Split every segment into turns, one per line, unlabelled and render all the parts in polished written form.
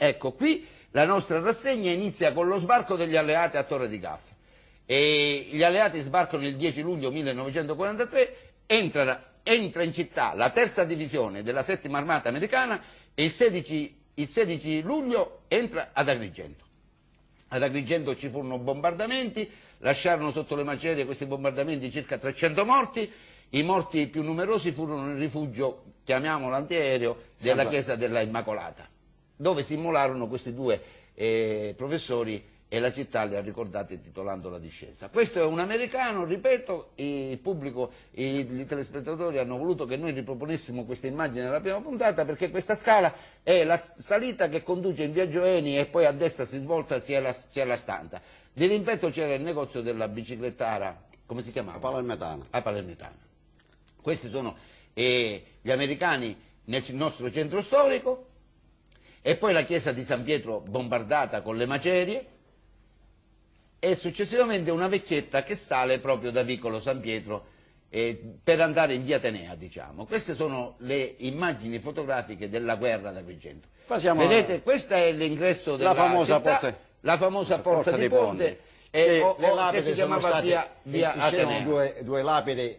Ecco, qui la nostra rassegna inizia con lo sbarco degli alleati a Torre di Gaffa. E gli alleati sbarcano il 10 luglio 1943, entra in città la terza divisione della settima armata americana e il 16 luglio entra ad Agrigento. Ad Agrigento ci furono bombardamenti, lasciarono sotto le macerie questi bombardamenti circa 300 morti, i morti più numerosi furono nel rifugio, chiamiamolo antiaereo, della chiesa della Immacolata, dove si immolarono questi due professori e la città li ha ricordati titolando La discesa. Questo è un americano, ripeto, il pubblico, i telespettatori hanno voluto che noi riproponessimo questa immagine nella prima puntata perché questa scala è la salita che conduce in Viaggio Eni e poi a destra si svolta c'è la Stanta. Di rimpetto c'era il negozio della biciclettara, come si chiamava? A Palermitana. Questi sono gli americani nel nostro centro storico e poi la chiesa di San Pietro bombardata con le macerie e successivamente una vecchietta che sale proprio da Vicolo San Pietro per andare in via Atenea, diciamo. Queste sono le immagini fotografiche della guerra ad Agrigento. Vedete, questo è l'ingresso della città, la famosa porta di Ponte, che si chiamava via Atenea.
Due lapidi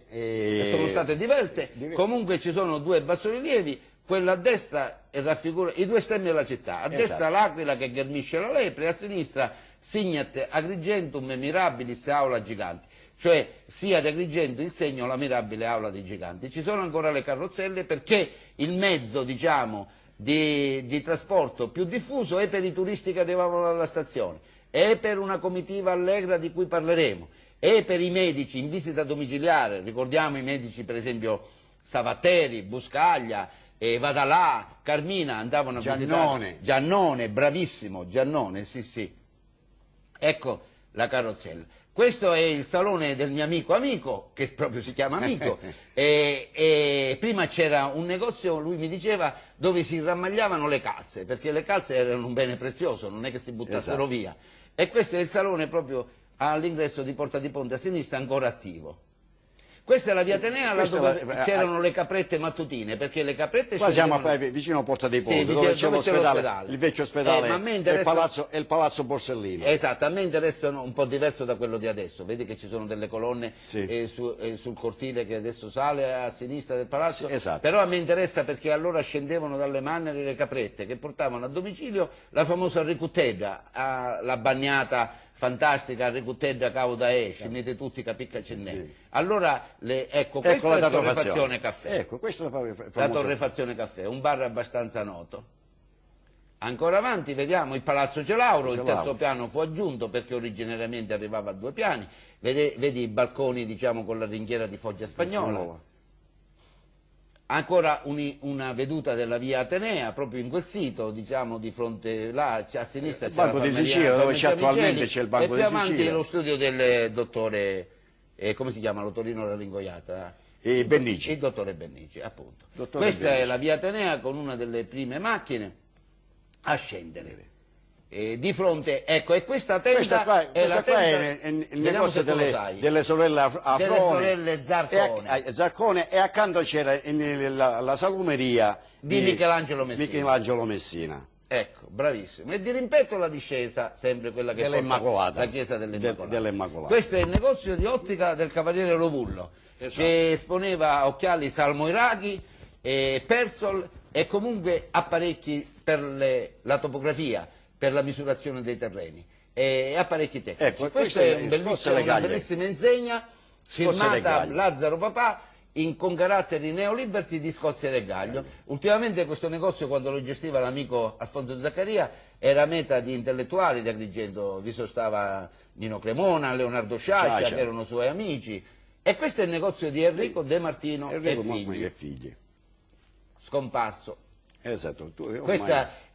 sono state divelte. Comunque ci sono due bassorilievi, quello a destra raffigura i due stemmi della città, a destra l'aquila che ghermisce la lepre, a sinistra Signat Agrigentum Mirabilis Aula Giganti, cioè sia ad Agrigento il segno la mirabile aula dei giganti. Ci sono ancora le carrozzelle perché il mezzo, diciamo, di trasporto più diffuso è per i turisti che arrivavano dalla stazione, è per una comitiva allegra di cui parleremo, è per i medici in visita domiciliare, ricordiamo i medici per esempio Savatteri, Buscaglia, Vadalà, Carmina andavano a visitare. Giannone, bravissimo, Giannone, sì. Ecco la carrozzella. Questo è il salone del mio amico, che proprio si chiama Amico, e prima c'era un negozio, lui mi diceva, dove si rammagliavano le calze, perché le calze erano un bene prezioso, non è che si buttassero via. E questo è il salone proprio all'ingresso di Porta di Ponte a sinistra, ancora attivo. Questa è la via Atenea, là dove c'erano le caprette mattutine, perché le caprette...
Qua siamo vicino a Porta dei Ponti, dove c'è l'ospedale, il vecchio ospedale e il palazzo Borsellino.
Esatto, a me interessano un po' diverso da quello di adesso, vedi che ci sono delle colonne sul cortile che adesso sale a sinistra del palazzo, però a me interessa perché allora scendevano dalle Mannere le caprette che portavano a domicilio la famosa ricuttedda, la bagnata fantastica, ricuttedda cavo da scinete tutti capicca cennè. Allora, ecco, questa è la Torrefazione Caffè.
Ecco, questa è
la Torrefazione Caffè, un bar abbastanza noto. Ancora avanti vediamo il Palazzo Celauro, il terzo piano fu aggiunto perché originariamente arrivava a 2 piani, vedi i balconi, diciamo, con la ringhiera di foggia spagnola. Ancora una veduta della via Atenea, proprio in quel sito, diciamo, di fronte là, a sinistra c'è
il Banco di Sicilia, dove attualmente c'è il Banco di Sicilia.
E più avanti lo studio del dottore, come si chiama, l'Otorino Laringoiata?
Bennici.
Il dottore Bennici, appunto. Questa è la via Atenea con una delle prime macchine a scendere. Di fronte, ecco, e questa tenda è il
negozio delle sorelle Afrone,
delle sorelle
Zarcone, e accanto c'era la salumeria
di
Michelangelo Messina.
Ecco, bravissimo. E di rimpetto la discesa, sempre quella che porta la chiesa dell'Immacolata. Questo è il negozio di ottica del Cavaliere Lovullo, che esponeva occhiali salmoiraghi, Persol e comunque apparecchi per la topografia, per la misurazione dei terreni e apparecchi tecnici.
Ecco,
questa è una bellissima insegna firmata Lazzaro Papà con caratteri neoliberti di Scozia e Regaglio. Ultimamente questo negozio, quando lo gestiva l'amico Alfonso Zaccaria, era meta di intellettuali di Agrigento, vi sostava Nino Cremona, Leonardo Sciascia, che erano suoi amici, e questo è il negozio di Enrico De Martino e figli, scomparso.
Esatto.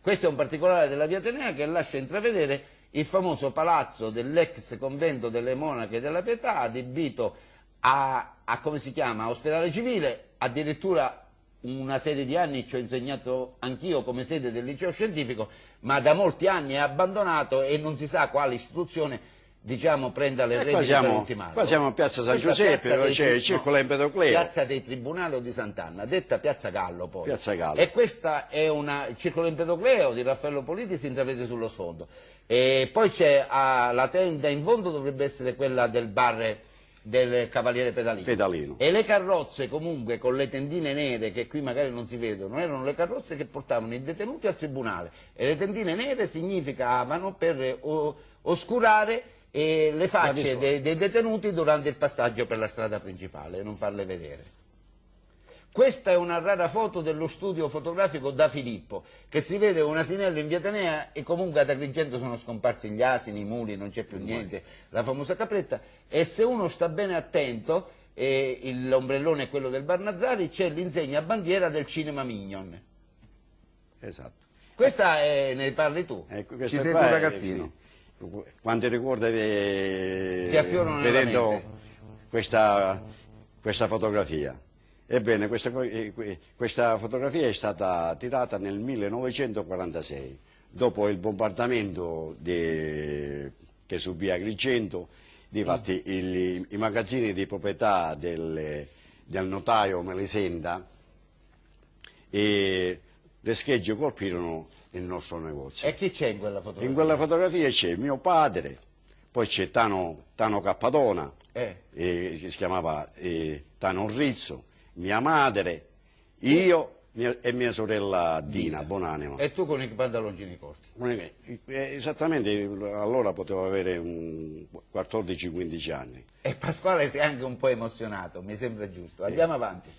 Questo è un particolare della via Atenea che lascia intravedere il famoso palazzo dell'ex convento delle Monache della Pietà, adibito a come si chiama, ospedale civile. Addirittura una serie di anni ci ho insegnato anch'io come sede del liceo scientifico, ma da molti anni è abbandonato e non si sa quale istituzione diciamo, prenda le redini per ultimare.
Qua siamo a Piazza San Giuseppe, dove c'è il circolo Empedocleo.
Piazza dei Tribunali o di Sant'Anna, detta Piazza Gallo poi.
Piazza Gallo.
E questa è il circolo Empedocleo di Raffaello Politi, si intravede sullo sfondo. E poi c'è la tenda in fondo, dovrebbe essere quella del bar del Cavaliere Pedalino. E le carrozze comunque con le tendine nere, che qui magari non si vedono, erano le carrozze che portavano i detenuti al tribunale, e le tendine nere significavano per oscurare le facce dei detenuti durante il passaggio per la strada principale, non farle vedere. Questa è una rara foto dello studio fotografico da Filippo, che si vede un asinello in via Atenea, e comunque ad Agrigento sono scomparsi gli asini, i muli, non c'è più niente, la famosa capretta, e se uno sta bene attento, l'ombrellone è quello del Barnazzari, c'è l'insegna bandiera del Cinema Mignon.
Esatto.
Questa ne parli tu?
Ci sei tu ragazzino. Quanti ricordi vedendo questa fotografia? Ebbene, questa fotografia è stata tirata nel 1946, dopo il bombardamento che subì Agrigento. Difatti i magazzini di proprietà del notaio Melisenda e le schegge colpirono il nostro negozio.
E chi c'è in quella fotografia?
In quella fotografia c'è mio padre, poi c'è Tano Cappadona, si chiamava Tano Rizzo, mia madre, io e mia sorella Dina, buonanima.
E tu con i pantaloncini corti?
Esattamente, allora potevo avere 14-15 anni.
E Pasquale si è anche un po' emozionato, mi sembra giusto. Andiamo avanti.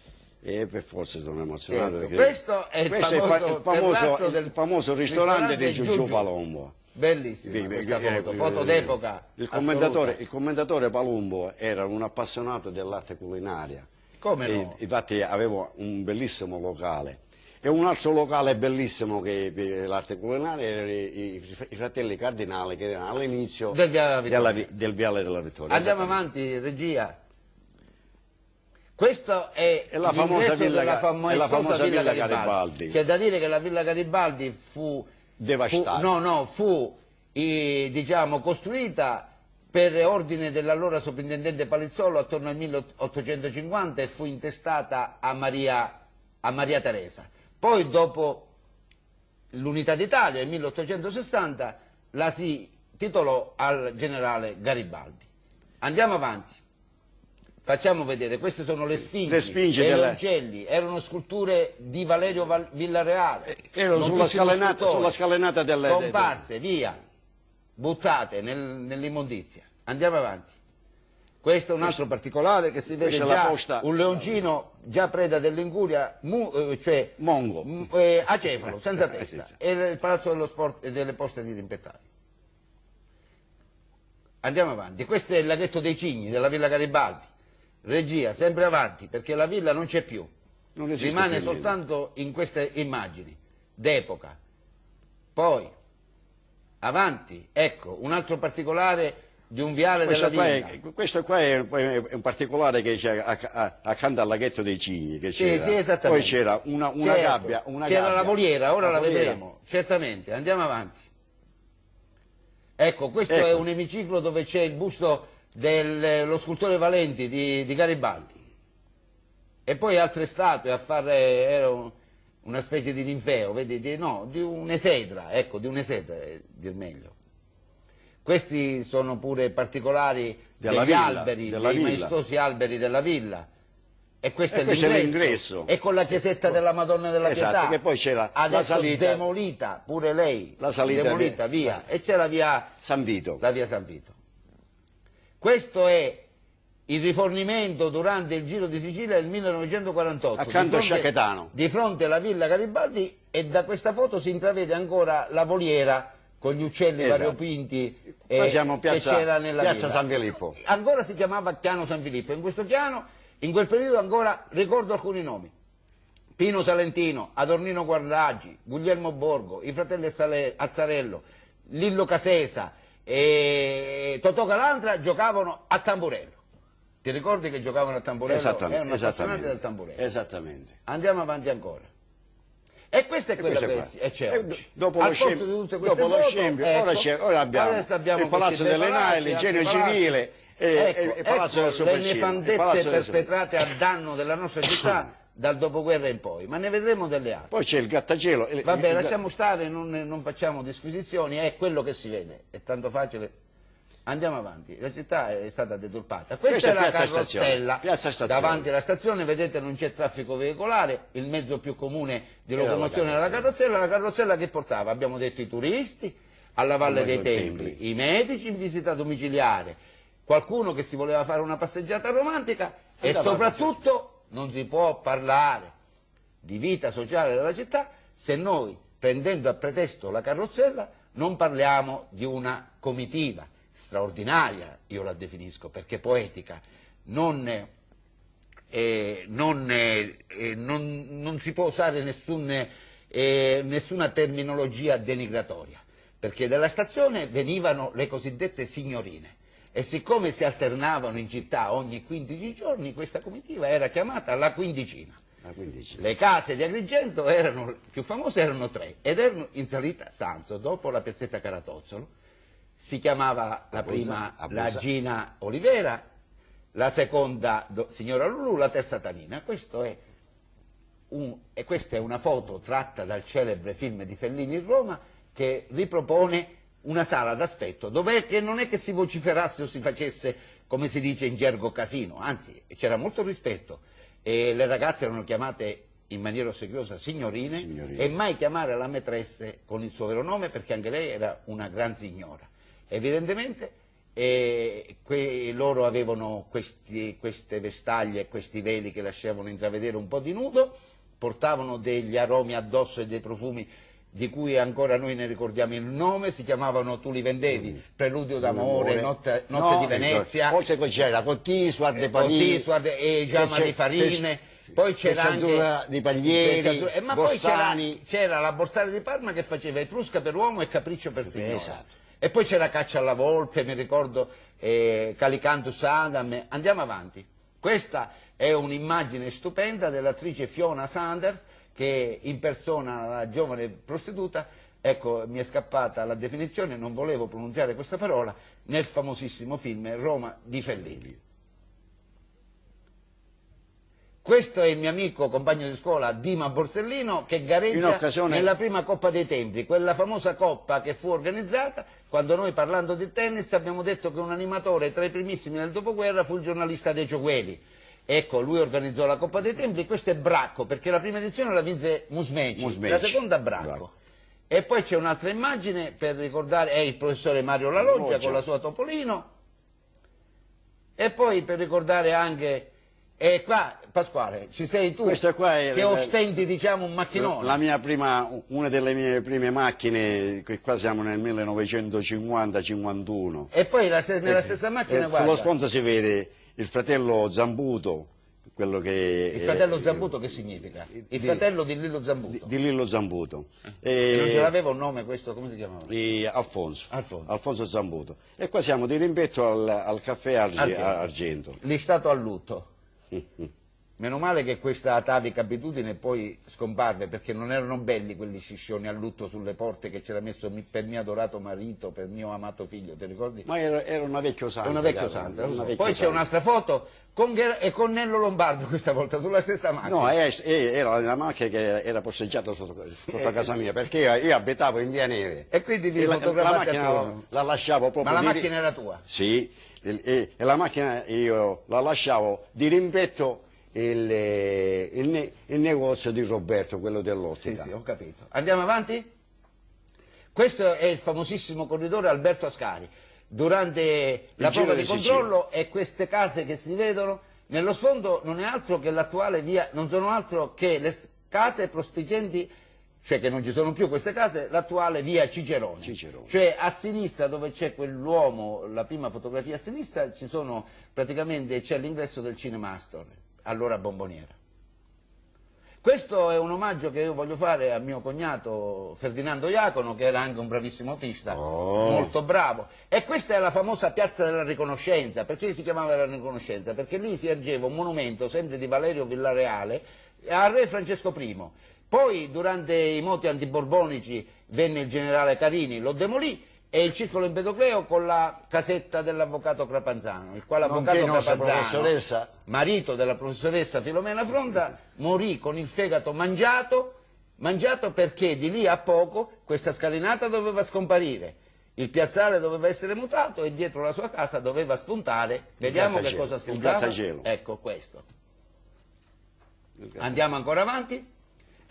Per forza sono emozionato.
Certo. Questo è il
famoso ristorante di Giugiù Palumbo.
Bellissima questa foto d'epoca.
Il commendatore Palumbo era un appassionato dell'arte culinaria.
Come no?
Infatti avevo un bellissimo locale. E un altro locale bellissimo che per l'arte culinaria erano i fratelli Cardinali, che erano all'inizio del Viale della Vittoria.
Andiamo avanti, regia. Questo è
la famosa Villa Garibaldi.
C'è da dire che la Villa Garibaldi fu
devastata.
Fu diciamo, costruita per ordine dell'allora soprintendente Palizzolo attorno al 1850 e fu intestata a Maria Teresa. Poi dopo l'Unità d'Italia, nel 1860, la si titolò al generale Garibaldi. Andiamo avanti. Facciamo vedere, queste sono le sfingi e gli uccelli, erano sculture di Valerio Villareale.
Erano sulla scalinata delle...
Scomparse, via, buttate nell'immondizia. Andiamo avanti. Questo è un altro particolare che si vede già, un leoncino già preda dell'incuria, cioè
mongo,
acefalo, senza testa, e il Palazzo dello Sport e delle Poste di Rimpettaio. Andiamo avanti. Questo è il laghetto dei Cigni della Villa Garibaldi. Regia, sempre avanti, perché la villa non c'è più, rimane soltanto in queste immagini d'epoca. Poi, avanti, ecco, un altro particolare di un viale della villa.
Questo qua è un particolare che c'è accanto al laghetto dei Cigni. Che
sì, esattamente.
Poi c'era una gabbia.
C'era la voliera, ora la vedremo, certamente. Andiamo avanti. Ecco, questo è un emiciclo dove c'è il busto dello scultore Valenti di Garibaldi. E poi altre statue a fare, era una specie di ninfeo, vedi, di un'esedra, ecco, di un'esedra, dir meglio. Questi sono pure particolari degli alberi, dei maestosi alberi della villa. E questo è l'ingresso. E con la chiesetta della Madonna della Pietà,
che poi c'era
adesso
la salita,
demolita, pure lei,
la salita
demolita, via. E c'è la via
San Vito.
La via San Vito. Questo è il rifornimento durante il Giro di Sicilia del 1948.
Accanto a Sciachetano.
Di fronte alla Villa Garibaldi, e da questa foto si intravede ancora la voliera con gli uccelli variopinti che c'era nella
Piazza
villa.
San Filippo.
Ancora si chiamava Chiano San Filippo. In questo chiano, in quel periodo ancora, ricordo alcuni nomi. Pino Salentino, Adornino Guardaggi, Guglielmo Borgo, i fratelli Azzarello, Lillo Casesa e Totò Calandra giocavano a tamburello. Ti ricordi che giocavano a tamburello?
Esattamente.
Erano appassionati del tamburello.
Esattamente.
Andiamo avanti ancora. E questo è quello che c'è oggi.
Dopo lo scempio, ora abbiamo il Palazzo delle Naili, il Genio Civile, il Palazzo del Supercino.
Le nefandezze perpetrate a danno della nostra città dal dopoguerra in poi, ma ne vedremo delle altre.
Poi c'è il grattacielo.
Vabbè, lasciamo stare, non facciamo disquisizioni, è quello che si vede, è tanto facile. Andiamo avanti, la città è stata deturpata. Questa è la carrozzella, davanti alla stazione, vedete non c'è traffico veicolare, il mezzo più comune di locomozione era la carrozzella che portava, abbiamo detto, i turisti alla Valle dei Templi, i medici in visita domiciliare, qualcuno che si voleva fare una passeggiata romantica e soprattutto non si può parlare di vita sociale della città se noi, prendendo a pretesto la carrozzella, non parliamo di una comitiva straordinaria, io la definisco, perché poetica, non si può usare nessuna terminologia denigratoria, perché dalla stazione venivano le cosiddette signorine e siccome si alternavano in città ogni 15 giorni, questa comitiva era chiamata la quindicina. Le case di Agrigento più famose erano 3 ed erano in salita Sanzo, dopo la piazzetta Caratozzolo. Si chiamava la prima la Gina Olivera, la seconda signora Lulù, la terza Tanina. Questa è una foto tratta dal celebre film di Fellini in Roma che ripropone una sala d'aspetto dove non è che si vociferasse o si facesse, come si dice in gergo, casino, anzi c'era molto rispetto e le ragazze erano chiamate in maniera ossequiosa signorine e mai chiamare la maîtresse con il suo vero nome perché anche lei era una gran signora. Evidentemente loro avevano queste vestaglie e questi veli che lasciavano intravedere un po' di nudo, portavano degli aromi addosso e dei profumi di cui ancora noi ne ricordiamo il nome, si chiamavano, tu li vendevi, Preludio d'amore, Notte di Venezia,
oltre che c'era Cottisward
e Giamma di Farine, poi c'era anche
di Paglieri,
ma
Borsani.
poi c'era la Borsari di Parma che faceva Etrusca per uomo e Capriccio per signora.
Esatto.
E poi c'era Caccia alla Volpe, mi ricordo Calicantus Adam. Andiamo avanti. Questa è un'immagine stupenda dell'attrice Fiona Sanders che impersona la giovane prostituta, ecco, mi è scappata la definizione, non volevo pronunciare questa parola, nel famosissimo film Roma di Fellini. Questo è il mio amico compagno di scuola Dima Borsellino che gareggia nella prima Coppa dei Templi, quella famosa coppa che fu organizzata quando noi, parlando di tennis, abbiamo detto che un animatore tra i primissimi del dopoguerra fu il giornalista De Giogueli. Ecco, lui organizzò la Coppa dei Templi, questo è Bracco, perché la prima edizione la vinse Musmeci, la seconda Bracco. E poi c'è un'altra immagine per ricordare, è il professore Mario La Loggia con la sua Topolino, e poi per ricordare anche... E qua, Pasquale, ci sei tu che ostenti, diciamo, un macchinone.
Una delle mie prime macchine, qua siamo nel 1950-51.
E poi nella stessa macchina, guarda.
Sullo sfondo si vede il fratello Zambuto, quello che...
Il fratello Zambuto che significa? Il fratello di Lillo Zambuto.
Di Lillo Zambuto.
E non ce l'aveva un nome questo, come si chiamava?
Alfonso Zambuto. E qua siamo di rimpetto al caffè Argento.
Lì stato a lutto. Meno male che questa atavica abitudine poi scomparve, perché non erano belli quelli sciscioni a lutto sulle porte che c'era messo per mio adorato marito, per mio amato figlio, ti ricordi?
Ma era una vecchia usanza.
Una vecchia usanza. Poi c'è un'altra foto con Nello Lombardo questa volta, sulla stessa macchina.
No, era una macchina che era posteggiata sotto casa mia, perché io abitavo in Via Neve.
E quindi vi fotografate attorno.
La lasciavo proprio...
Ma la macchina era tua?
Sì, e la macchina io la lasciavo di rimpetto il negozio di Roberto, quello dell'ottica.
Sì, ho capito. Andiamo avanti? Questo è il famosissimo corridore Alberto Ascari. Durante la prova di controllo e queste case che si vedono, nello sfondo non è altro che l'attuale via, non sono altro che le case prospicienti, cioè che non ci sono più queste case, l'attuale via Cicerone. Cioè a sinistra dove c'è quell'uomo, la prima fotografia a sinistra, c'è l'ingresso del Cinema Astor, allora Bomboniera. Questo è un omaggio che io voglio fare a mio cognato Ferdinando Iacono, che era anche un bravissimo autista, molto bravo. E questa è la famosa Piazza della Riconoscenza. Perché si chiamava la Riconoscenza? Perché lì si ergeva un monumento, sempre di Valerio Villareale, al re Francesco I, Poi durante i moti antiborbonici venne il generale Carini, lo demolì, e il circolo Empedocleo con la casetta dell'avvocato Crapanzano, il quale avvocato Crapanzano, marito della professoressa Filomena Fronda, morì con il fegato mangiato perché di lì a poco questa scalinata doveva scomparire, il piazzale doveva essere mutato e dietro la sua casa doveva spuntare, vediamo che cosa spuntava, ecco questo. Andiamo ancora avanti.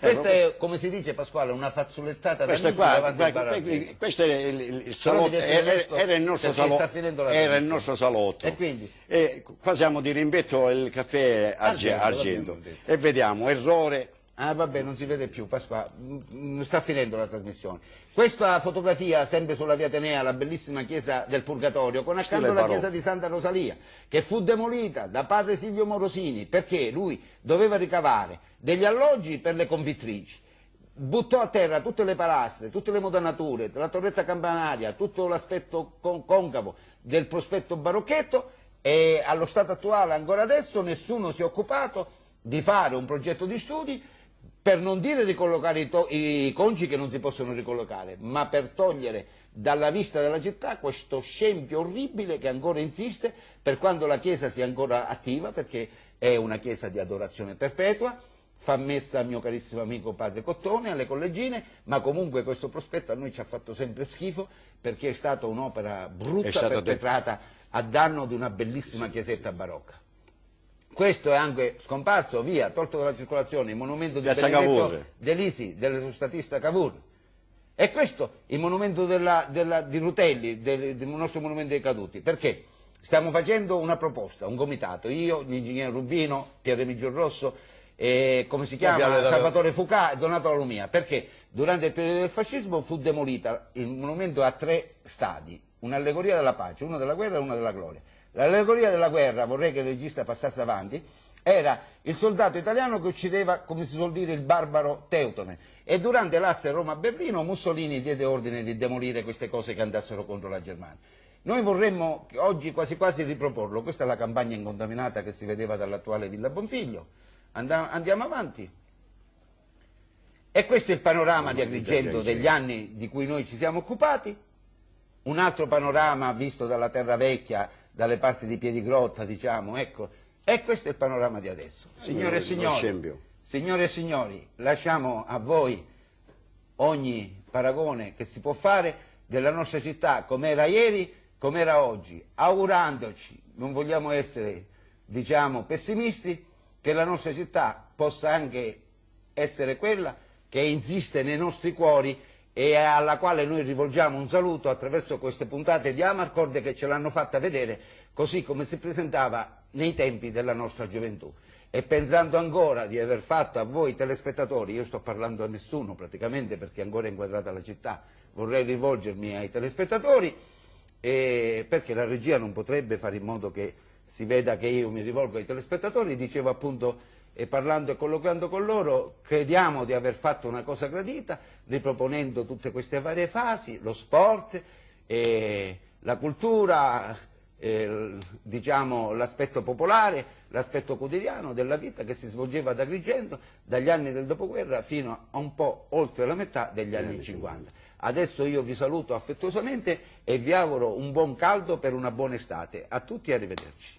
Questa è, come si dice, Pasquale, una fazzolettata da amici davanti al barattino.
Questo era il salotto, era il nostro salotto.
E quindi?
Qua siamo di rimpetto al caffè Argento. E vediamo, errore.
Ah vabbè, non si vede più, Pasquale, sta finendo la trasmissione. Questa fotografia, sempre sulla via Atenea, la bellissima chiesa del Purgatorio, con accanto la chiesa di Santa Rosalia, che fu demolita da padre Silvio Morosini, perché lui doveva ricavare degli alloggi per le confittrici. Buttò a terra tutte le palastre, tutte le modanature, la torretta campanaria, tutto l'aspetto concavo del prospetto barocchetto, e allo stato attuale, ancora adesso, nessuno si è occupato di fare un progetto di studi, per non dire ricollocare i conci che non si possono ricollocare, ma per togliere dalla vista della città questo scempio orribile che ancora insiste, per quando la chiesa sia ancora attiva, perché è una chiesa di adorazione perpetua, fa messa al mio carissimo amico padre Cottone, alle collegine, ma comunque questo prospetto a noi ci ha fatto sempre schifo, perché è stata un'opera brutta perpetrata a danno di una bellissima chiesetta barocca. Questo è anche scomparso, via, tolto dalla circolazione, il monumento di Benedetto Delisi, dell'esostatista Cavour. E questo il monumento di Rutelli, del nostro monumento dei caduti. Perché? Stiamo facendo una proposta, un comitato, io, l'ingegnere Rubino, Pierre Migiorrosso, come si chiama, Salvatore Fucà e Donato Lumia. Perché durante il periodo del fascismo fu demolita il monumento a 3 stadi, un'allegoria della pace, uno della guerra e uno della gloria. L'allegoria della guerra, vorrei che il regista passasse avanti, era il soldato italiano che uccideva, come si suol dire, il barbaro Teutone, e durante l'asse Roma-Berlino Mussolini diede ordine di demolire queste cose che andassero contro la Germania. Noi vorremmo oggi quasi quasi riproporlo, questa è la campagna incontaminata che si vedeva dall'attuale Villa Bonfiglio, andiamo avanti. E questo è il panorama di Agrigento degli anni di cui noi ci siamo occupati, un altro panorama visto dalla Terra Vecchia, dalle parti di Piedigrotta, diciamo, ecco, e questo è il panorama di adesso. Signore e signori, lasciamo a voi ogni paragone che si può fare della nostra città, com'era ieri, com'era oggi, augurandoci, non vogliamo essere, diciamo, pessimisti, che la nostra città possa anche essere quella che insiste nei nostri cuori e alla quale noi rivolgiamo un saluto attraverso queste puntate di Amarcord che ce l'hanno fatta vedere così come si presentava nei tempi della nostra gioventù. E pensando ancora di aver fatto a voi telespettatori, io sto parlando a nessuno praticamente perché è ancora inquadrata la città, vorrei rivolgermi ai telespettatori perché la regia non potrebbe fare in modo che si veda che io mi rivolgo ai telespettatori, dicevo appunto, e parlando e colloquiando con loro, crediamo di aver fatto una cosa gradita, riproponendo tutte queste varie fasi, lo sport, la cultura, diciamo l'aspetto popolare, l'aspetto quotidiano della vita che si svolgeva ad Agrigento dagli anni del dopoguerra fino a un po' oltre la metà degli anni 50. Adesso io vi saluto affettuosamente e vi auguro un buon caldo per una buona estate. A tutti e arrivederci.